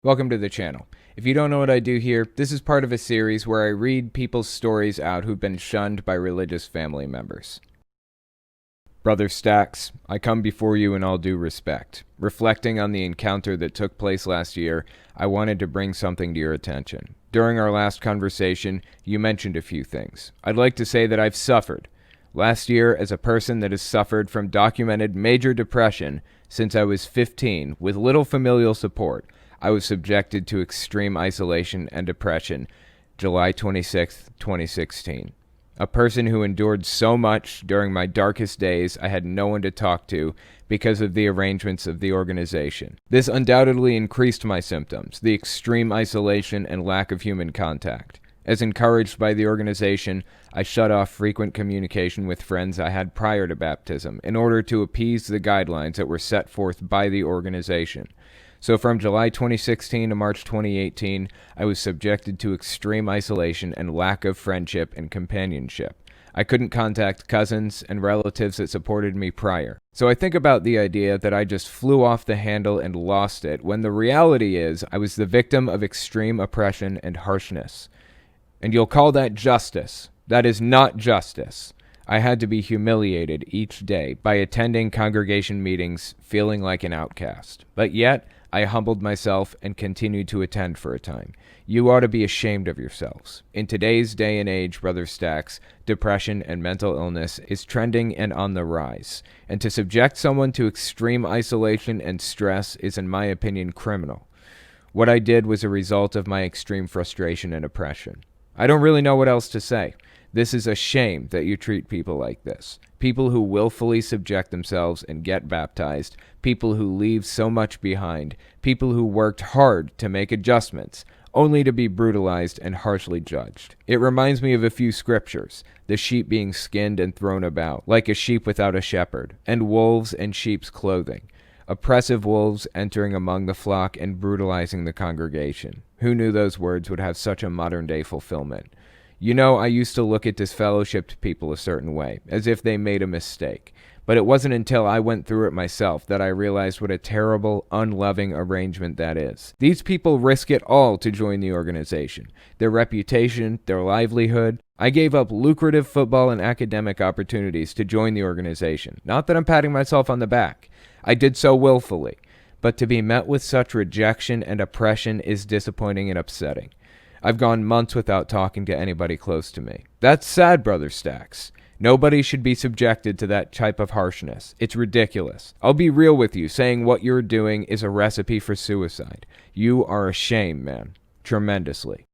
Welcome to the channel. If you don't know what I do here, this is part of a series where I read people's stories out who've been shunned by religious family members. Brother Stacks, I come before you in all due respect. Reflecting on the encounter that took place last year, I wanted to bring something to your attention. During our last conversation, you mentioned a few things. I'd like to say that I've suffered. Last year, as a person that has suffered from documented major depression since I was 15 with little familial support, I was subjected to extreme isolation and depression, July 26, 2016. A person who endured so much during my darkest days, I had no one to talk to because of the arrangements of the organization. This undoubtedly increased my symptoms, the extreme isolation and lack of human contact. As encouraged by the organization, I shut off frequent communication with friends I had prior to baptism in order to appease the guidelines that were set forth by the organization. So from July 2016 to March 2018, I was subjected to extreme isolation and lack of friendship and companionship. I couldn't contact cousins and relatives that supported me prior. So I think about the idea that I just flew off the handle and lost it, when the reality is I was the victim of extreme oppression and harshness. And you'll call that justice. That is not justice. I had to be humiliated each day by attending congregation meetings feeling like an outcast. But yet, I humbled myself and continued to attend for a time. You ought to be ashamed of yourselves. In today's day and age, Brother Stacks, depression and mental illness is trending and on the rise. And to subject someone to extreme isolation and stress is, in my opinion, criminal. What I did was a result of my extreme frustration and oppression. I don't really know what else to say. This is a shame that you treat people like this. People who willfully subject themselves and get baptized. People who leave so much behind. People who worked hard to make adjustments, only to be brutalized and harshly judged. It reminds me of a few scriptures. The sheep being skinned and thrown about, like a sheep without a shepherd, and wolves in sheep's clothing. Oppressive wolves entering among the flock and brutalizing the congregation. Who knew those words would have such a modern-day fulfillment? You know, I used to look at disfellowshipped people a certain way, as if they made a mistake. But it wasn't until I went through it myself that I realized what a terrible, unloving arrangement that is. These people risk it all to join the organization. Their reputation, their livelihood. I gave up lucrative football and academic opportunities to join the organization. Not that I'm patting myself on the back. I did so willfully. But to be met with such rejection and oppression is disappointing and upsetting. I've gone months without talking to anybody close to me. That's sad, Brother Stacks. Nobody should be subjected to that type of harshness. It's ridiculous. I'll be real with you, saying what you're doing is a recipe for suicide. You are a shame, man. Tremendously.